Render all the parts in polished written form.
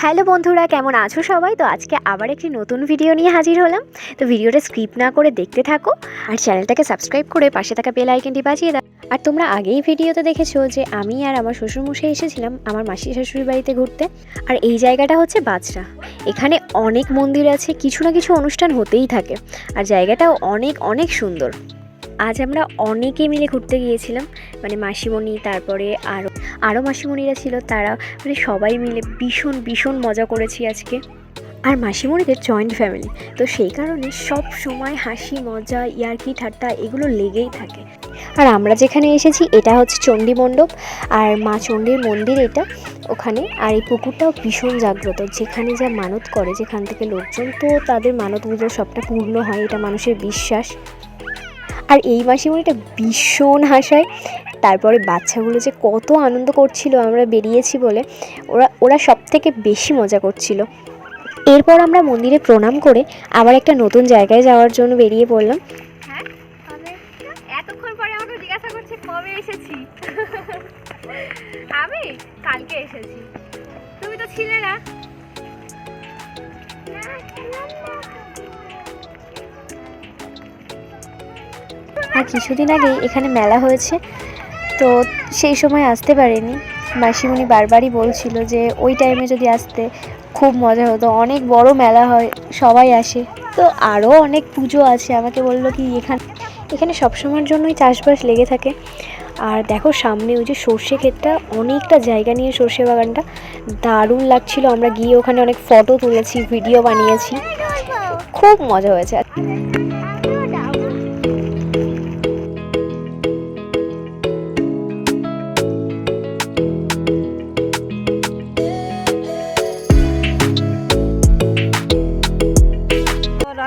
Hello বন্ধুরা, কেমন আছো সবাই? তো আজকে আবার একটি নতুন ভিডিও নিয়ে হাজির হলাম। তো ভিডিওটা স্কিপ না করে দেখতে থাকো আর চ্যানেলটাকে সাবস্ক্রাইব করে পাশে থাকা বেল আইকনটি বাজিয়ে দাও। আর তোমরা আগেই ভিডিওতে দেখেছো যে আমি আর আমার শ্বশুরমশাই এসেছিলাম আমার মাসি শাশুড়ির বাড়িতে ঘুরতে। আর এই জায়গাটা হচ্ছে বাজরা। এখানে অনেক মন্দির আছে, কিছু না কিছু অনুষ্ঠান হতেই থাকে, আর জায়গাটাও অনেক অনেক সুন্দর। আজ আমরা অনেকে মিলে ঘুরতে গিয়েছিলাম, মানে মাসিমণি, তারপরে আরও মাসিমণিরা ছিল, তারা মানে সবাই মিলে ভীষণ ভীষণ মজা করেছি আজকে। আর মাসিমণিদের জয়েন্ট ফ্যামিলি, তো সেই কারণে সব সময় হাসি মজা ইয়ার্কি ঠাট্টা এগুলো লেগেই থাকে। আর আমরা যেখানে এসেছি এটা হচ্ছে চণ্ডী মণ্ডপ, আর মা চণ্ডীর মন্দির এটা ওখানে। আর এই পুকুরটাও ভীষণ জাগ্রত, যেখানে যা মানত করে যেখান থেকে লোকজন, তো তাদের মানতগুলো সবটা পূর্ণ হয়, এটা মানুষের বিশ্বাস। আর এই মাসিমণিটা ভীষণ হাসায়। তারপরে বাচ্চাগুলো যে কত আনন্দ করছিল আমরা বেরিয়েছি বলে, ওরা সব থেকে বেশি মজা করছিল। এরপর আমরা মন্দিরে প্রণাম করে আবার একটা নতুন জায়গায় যাওয়ার জন্য বেরিয়ে পড়লাম। হ্যাঁ, এতক্ষণ পরে আমাকে জিজ্ঞাসা করছে কবে এসেছি। আমি কালকে এসেছি, তুমি তো ছিলে না। আর কিছুদিন আগে এখানে মেলা হয়েছে, তো সেই সময় আসতে পারিনি। মাসিমণি বারবারই বলছিল যে ওই টাইমে যদি আসতে খুব মজা হতো, অনেক বড় মেলা হয়, সবাই আসে। তো আরও অনেক পুজো আছে, আমাকে বললো কি এখানে সবসময়ের জন্যই চাষবাস লেগে থাকে। আর দেখো সামনে ওই যে সর্ষে ক্ষেতটা, অনেকটা জায়গা নিয়ে সর্ষে বাগানটা, দারুণ লাগছিল। আমরা গিয়ে ওখানে অনেক ফটো তুলেছি, ভিডিও বানিয়েছি, খুব মজা হয়েছে।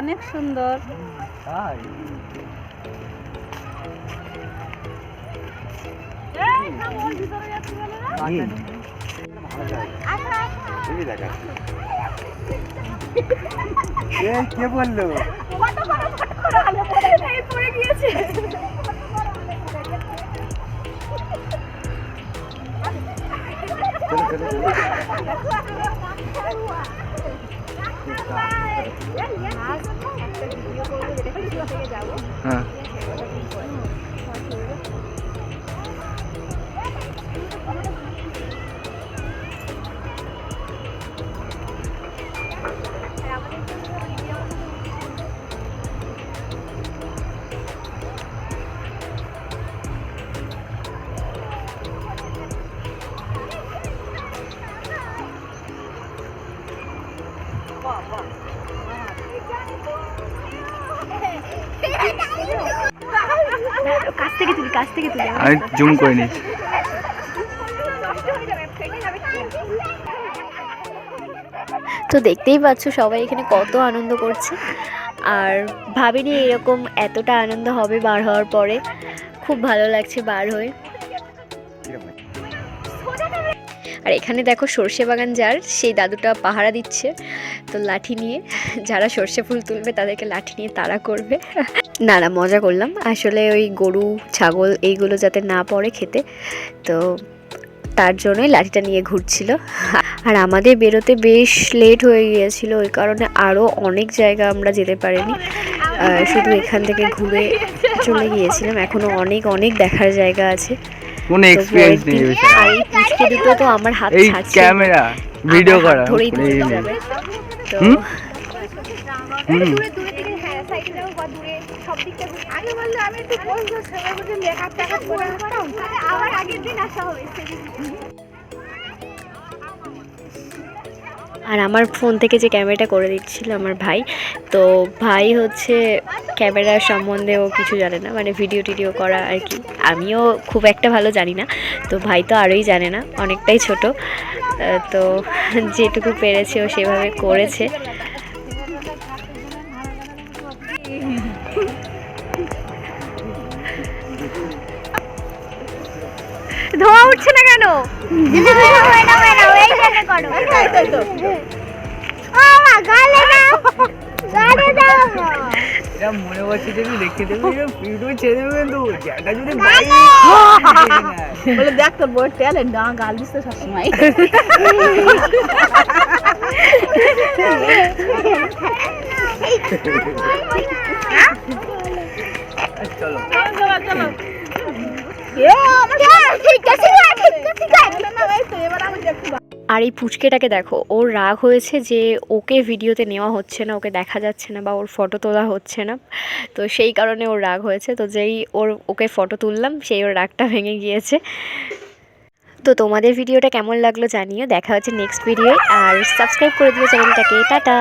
অনেক সুন্দর। কে বললো? পড়ে গিয়েছে। হ্যাঁ, কাছ থেকে তুলি আমি জুম করে নিচ্ছি। তো দেখতেই পাচ্ছ সবাই এখানে কত আনন্দ করছে, আর ভাবিনি এরকম এতটা আনন্দ হবে বার হওয়ার পরে। খুব ভালো লাগছে বার হয়ে। আর এখানে দেখো সর্ষে বাগান যার, সেই দাদুটা পাহারা দিচ্ছে, তো লাঠি নিয়ে। যারা সর্ষে ফুল তুলবে তাদেরকে লাঠি নিয়ে তাড়া করবে। না মজা করলাম, আসলে ওই গরু ছাগল এইগুলো যাতে না পড়ে খেতে, তো তার জন্যই লাঠিটা নিয়ে ঘুরছিল। আর আমাদের বেরোতে বেশ লেট হয়ে গিয়েছিল, ওই কারণে আরও অনেক জায়গা আমরা যেতে পারিনি, শুধু এখান থেকে ঘুরে চলে গিয়েছিলাম। এখনো অনেক অনেক দেখার জায়গা আছে। কোন এক্সপেরিয়েন্স নেই আর এই পুচকে দুটো তো আমার হাত ছাড়ছে, ক্যামেরা ভিডিও করা ধরেই তুলে যাবে। তো আর আমার ফোন থেকে যে ক্যামেরাটা করে দিচ্ছিল আমার ভাই, তো ভাই হচ্ছে ক্যামেরার সম্বন্ধে ও কিছু জানে না, মানে ভিডিও টিডিও করা আর কি। আমিও খুব একটা ভালো জানি না, তো ভাই তো আরোই জানে না, অনেকটাই ছোট, তো যেটুকু পেরেছে ও সেভাবে করেছে। ধোয়া উঠছে না কেন? এটা মনে করছি যে দেখতে দেবে ভিডিও ছেড়ে দেবে কিন্তু যেটা যদি বাইরে বলে দেখ তোর বউয়ের ট্যালেন্ট না গাল দিস তো সবসময় চলো চলো এ আমার ঠিক আছে না ভাই তো এবার আমি দেখতে আর এই পুচকেটাকে দেখো, ওর রাগ হয়েছে যে ওকে ভিডিওতে নেওয়া হচ্ছে না, ওকে দেখা যাচ্ছে না বা ওর ফটো তোলা হচ্ছে না, তো সেই কারণে ওর রাগ হয়েছে। তো যেই ওকে ফটো তুললাম সেই ওর রাগটা ভেঙে গিয়েছে। তো তোমাদের ভিডিওটা কেমন লাগলো জানিও। দেখা হচ্ছে নেক্সট ভিডিও, আর সাবস্ক্রাইব করে দিও চ্যানেলটাকে। টাটা।